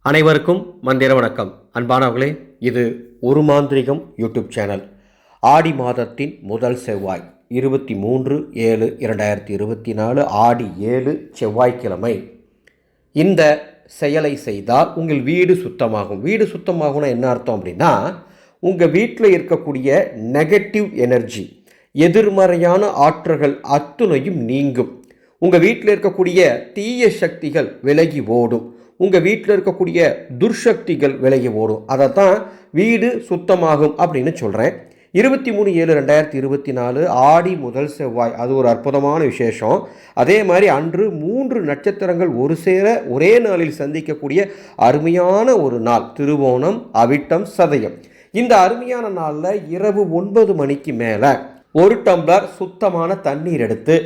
அனைவருக்கும் மந்திர வணக்கம். அன்பானவர்களே, இது ஒரு மாந்திரிகம் யூடியூப் சேனல். ஆடி மாதத்தின் முதல் செவ்வாய் 23/7/2024 ஆடி 7 செவ்வாய்க்கிழமை. இந்த செயலை செய்தால் உங்கள் வீடு சுத்தமாகும். வீடு சுத்தமாகும்னா என்ன அர்த்தம் அப்படின்னா, உங்கள் வீட்டில் இருக்கக்கூடிய நெகட்டிவ் எனர்ஜி, எதிர்மறையான ஆற்றல்கள் அத்துணையும் நீங்கும். உங்கள் வீட்டில் இருக்கக்கூடிய தீய சக்திகள் விலகி ஓடும். உங்கள் வீட்டில் இருக்கக்கூடிய துர்சக்திகள் விலகி ஓடும். அதை தான் வீடு சுத்தமாகும் அப்படின்னு சொல்கிறேன். 23/7/2024 ஆடி முதல் செவ்வாய், அது ஒரு அற்புதமான விசேஷம். அதே மாதிரி அன்று 3 நட்சத்திரங்கள் ஒரு சேர ஒரே நாளில் சந்திக்கக்கூடிய அருமையான ஒரு நாள், திருவோணம், அவிட்டம், சதயம். இந்த அருமையான நாளில் இரவு 9 மணிக்கு மேலே ஒரு டம்ளர் சுத்தமான தண்ணீர் எடுத்து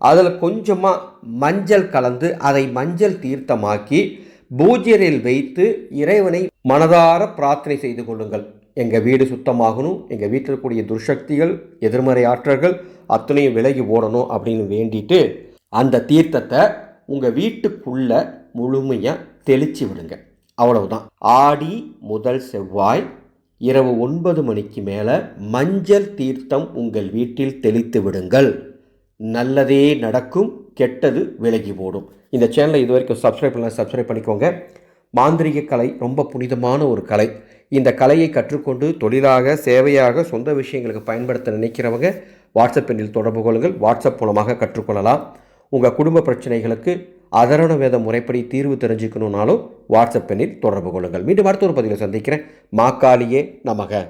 அதில் கொஞ்சமாக மஞ்சள் கலந்து அதை மஞ்சள் தீர்த்தமாக்கி பூஜையில் வைத்து இறைவனை மனதார பிரார்த்தனை செய்து கொள்ளுங்கள். எங்கள் வீடு சுத்தமாகணும், எங்கள் வீட்டில் இருக்கக்கூடிய துர்சக்திகள், எதிர்மறை ஆற்றல்கள் அத்தனையும் விலகி ஓடணும் அப்படின்னு வேண்டிட்டு அந்த தீர்த்தத்தை உங்கள் வீட்டுக்குள்ளே முழுமையாக தெளித்து விடுங்க. அவ்வளவுதான். ஆடி முதல் செவ்வாய் இரவு 9 மணிக்கு மேலே மஞ்சள் தீர்த்தம் உங்கள் வீட்டில் தெளித்து விடுங்கள். நல்லதே நடக்கும், கெட்டது விலகி ஓடும். இந்த சேனலை இது வரைக்கும் சப்ஸ்கிரைப் பண்ணலாம், சப்ஸ்கிரைப் பண்ணிக்கோங்க. மாந்திரிக கலை ரொம்ப புனிதமான ஒரு கலை. இந்த கலையை கற்றுக்கொண்டு தொழிலாக, சேவையாக, சொந்த விஷயங்களுக்கு பயன்படுத்த நினைக்கிறவங்க வாட்ஸ்அப் எண்ணில் தொடர்பு கொள்ளுங்கள். வாட்ஸ்அப் மூலமாக கற்றுக்கொள்ளலாம். உங்கள் குடும்ப பிரச்சனைகளுக்கு அதரண வேத முறைப்படி தீர்வு தெரிஞ்சுக்கணுன்னாலும் வாட்ஸ்அப் எண்ணில் தொடர்பு கொள்ளுங்கள். மீண்டும் அடுத்த ஒரு பதிவில் சந்திக்கிறேன். மாக்காளியே நமக.